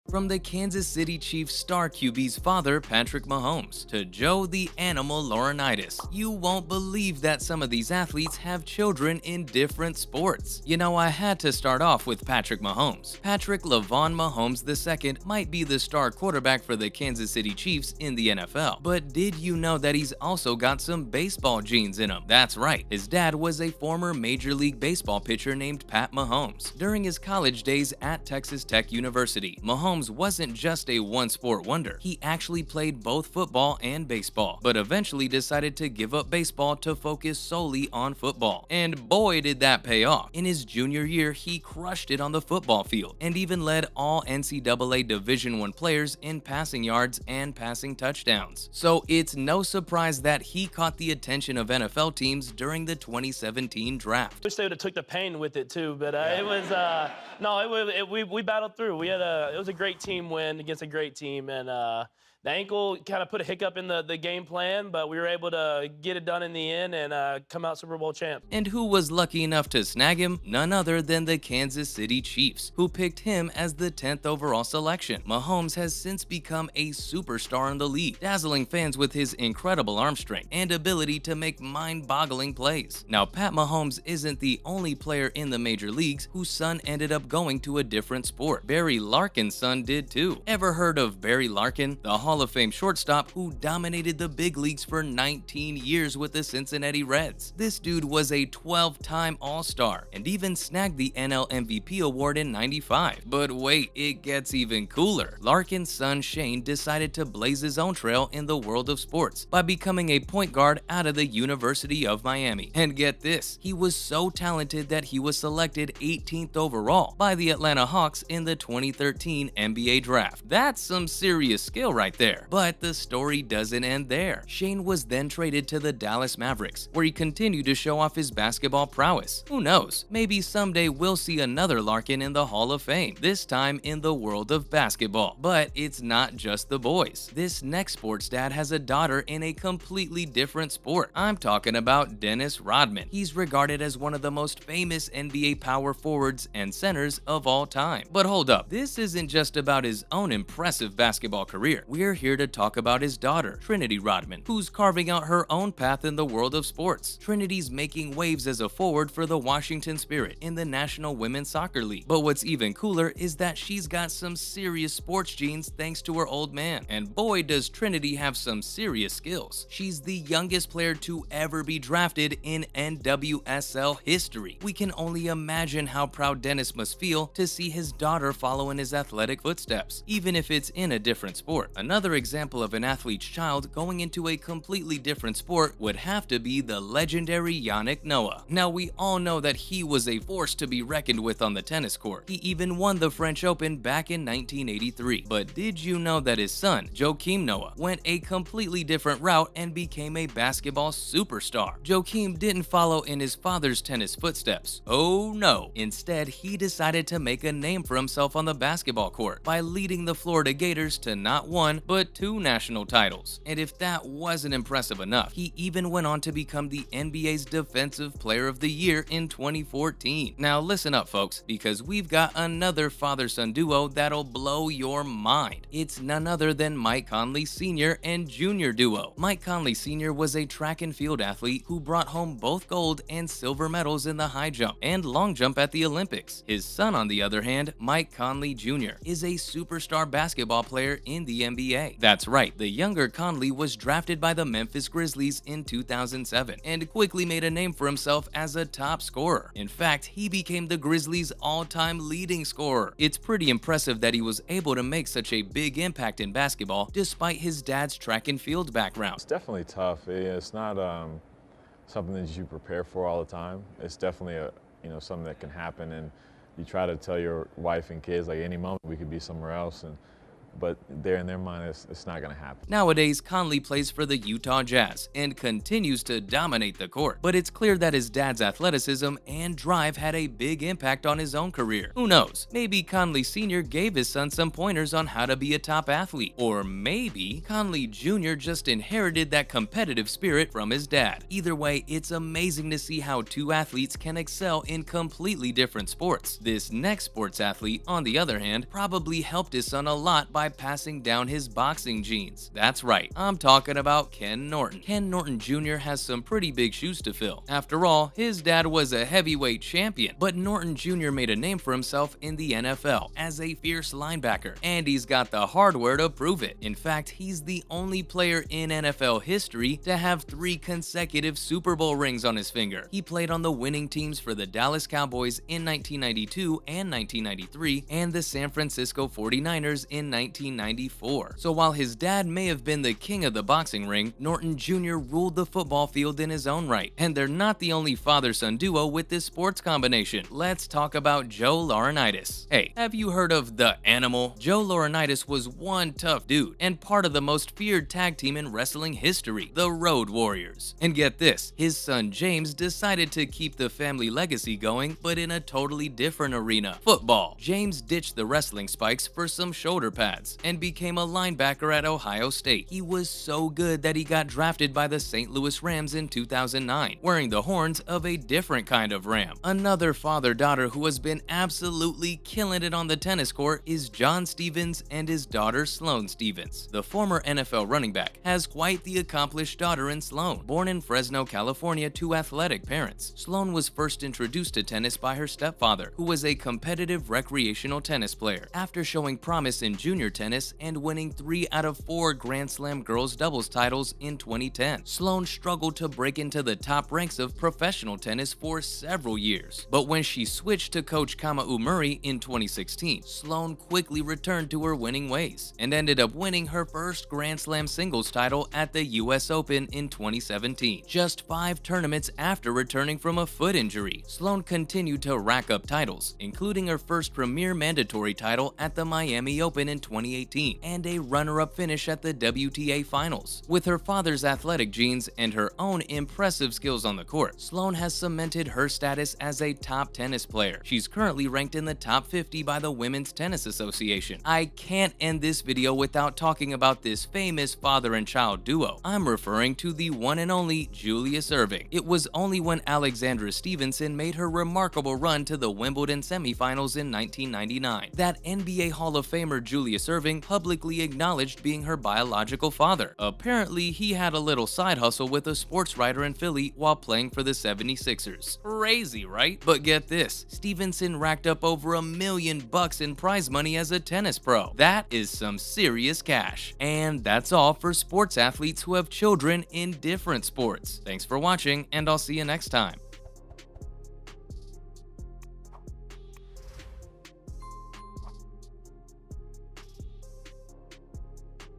From the Kansas City Chiefs star QB's father, Patrick Mahomes, to Joe the Animal Laurinaitis, you won't believe that some of these athletes have children in different sports. You know, I had to start off with Patrick Mahomes. Patrick LaVon Mahomes II might be the star quarterback for the Kansas City Chiefs in the NFL, but did you know that he's also got some baseball genes in him? That's right, his dad was a former Major League Baseball pitcher named Pat Mahomes. During his college days at Texas Tech University, Mahomes wasn't just a one-sport wonder. He actually played both football and baseball, but eventually decided to give up baseball to focus solely on football. And boy, did that pay off. In his junior year, he crushed it on the football field and even led all NCAA Division I players in passing yards and passing touchdowns. So it's no surprise that he caught the attention of NFL teams during the 2017 draft. Wish they would have took the pain with it too, but it was we battled through. It was a great team win against a great team, and the ankle kind of put a hiccup in the game plan, but we were able to get it done in the end and come out Super Bowl champ. And who was lucky enough to snag him? None other than the Kansas City Chiefs, who picked him as the 10th overall selection. Mahomes has since become a superstar in the league, dazzling fans with his incredible arm strength and ability to make mind-boggling plays. Now, Pat Mahomes isn't the only player in the major leagues whose son ended up going to a different sport. Barry Larkin's son did too. Ever heard of Barry Larkin, the Hall of Fame shortstop who dominated the big leagues for 19 years with the Cincinnati Reds? This dude was a 12-time All-Star and even snagged the NL MVP award in '95. But wait, it gets even cooler. Larkin's son Shane decided to blaze his own trail in the world of sports by becoming a point guard out of the University of Miami. And get this, he was so talented that he was selected 18th overall by the Atlanta Hawks in the 2013 NBA draft. That's some serious skill right there. But the story doesn't end there. Shane was then traded to the Dallas Mavericks, where he continued to show off his basketball prowess. Who knows, maybe someday we'll see another Larkin in the Hall of Fame, this time in the world of basketball. But it's not just the boys. This next sports dad has a daughter in a completely different sport. I'm talking about Dennis Rodman. He's regarded as one of the most famous NBA power forwards and centers of all time. But hold up, this isn't just about his own impressive basketball career. We're here to talk about his daughter, Trinity Rodman, who's carving out her own path in the world of sports. Trinity's making waves as a forward for the Washington Spirit in the National Women's Soccer League. But what's even cooler is that she's got some serious sports genes thanks to her old man. And boy, does Trinity have some serious skills. She's the youngest player to ever be drafted in NWSL history. We can only imagine how proud Dennis must feel to see his daughter follow in his athletic footsteps, even if it's in a different sport. Another example of an athlete's child going into a completely different sport would have to be the legendary Yannick Noah. Now, we all know that he was a force to be reckoned with on the tennis court. He even won the French Open back in 1983. But did you know that his son, Joakim Noah, went a completely different route and became a basketball superstar? Joakim didn't follow in his father's tennis footsteps. Oh no. Instead, he decided to make a name for himself on the basketball court by leading the Florida Gators to not one, but two national titles. And if that wasn't impressive enough, he even went on to become the NBA's Defensive Player of the Year in 2014. Now listen up, folks, because we've got another father-son duo that'll blow your mind. It's none other than Mike Conley Sr. and Jr. duo. Mike Conley Sr. was a track and field athlete who brought home both gold and silver medals in the high jump and long jump at the Olympics. His son, on the other hand, Mike Conley Jr., is a superstar basketball player in the NBA. That's right, the younger Conley was drafted by the Memphis Grizzlies in 2007 and quickly made a name for himself as a top scorer. In fact, he became the Grizzlies' all-time leading scorer. It's pretty impressive that he was able to make such a big impact in basketball despite his dad's track and field background. It's definitely tough. It's not something that you prepare for all the time. It's definitely something that can happen, and you try to tell your wife and kids like any moment we could be somewhere else, but in their mind, it's not going to happen. Nowadays, Conley plays for the Utah Jazz and continues to dominate the court, but it's clear that his dad's athleticism and drive had a big impact on his own career. Who knows? Maybe Conley Sr. gave his son some pointers on how to be a top athlete, or maybe Conley Jr. just inherited that competitive spirit from his dad. Either way, it's amazing to see how two athletes can excel in completely different sports. This next sports athlete, on the other hand, probably helped his son a lot by passing down his boxing genes. That's right, I'm talking about Ken Norton. Ken Norton Jr. has some pretty big shoes to fill. After all, his dad was a heavyweight champion, but Norton Jr. made a name for himself in the NFL as a fierce linebacker, and he's got the hardware to prove it. In fact, he's the only player in NFL history to have 3 consecutive Super Bowl rings on his finger. He played on the winning teams for the Dallas Cowboys in 1992 and 1993, and the San Francisco 49ers in 1994. So while his dad may have been the king of the boxing ring, Norton Jr. ruled the football field in his own right. And they're not the only father-son duo with this sports combination. Let's talk about Joe Laurinaitis. Hey, have you heard of The Animal? Joe Laurinaitis was one tough dude and part of the most feared tag team in wrestling history, the Road Warriors. And get this, his son James decided to keep the family legacy going, but in a totally different arena, football. James ditched the wrestling spikes for some shoulder pads and became a linebacker at Ohio State. He was so good that he got drafted by the St. Louis Rams in 2009, wearing the horns of a different kind of ram. Another father-daughter who has been absolutely killing it on the tennis court is John Stevens and his daughter Sloane Stevens. The former NFL running back has quite the accomplished daughter in Sloane. Born in Fresno, California to athletic parents, Sloane was first introduced to tennis by her stepfather, who was a competitive recreational tennis player. After showing promise in junior tennis and winning 3 out of 4 Grand Slam girls doubles titles in 2010, Sloane struggled to break into the top ranks of professional tennis for several years. But when she switched to coach Kamau Murray in 2016, Sloane quickly returned to her winning ways and ended up winning her first Grand Slam singles title at the US Open in 2017. Just 5 tournaments after returning from a foot injury, Sloane continued to rack up titles, including her first premier mandatory title at the Miami Open in 2018 and a runner-up finish at the WTA Finals. With her father's athletic genes and her own impressive skills on the court, Sloane has cemented her status as a top tennis player. She's currently ranked in the top 50 by the Women's Tennis Association. I can't end this video without talking about this famous father and child duo. I'm referring to the one and only Julius Erving. It was only when Alexandra Stevenson made her remarkable run to the Wimbledon semifinals in 1999 that NBA Hall of Famer Julius Erving publicly acknowledged being her biological father. Apparently, he had a little side hustle with a sports writer in Philly while playing for the 76ers. Crazy, right? But get this, Stevenson racked up over $1 million in prize money as a tennis pro. That is some serious cash. And that's all for sports athletes who have children in different sports. Thanks for watching, and I'll see you next time.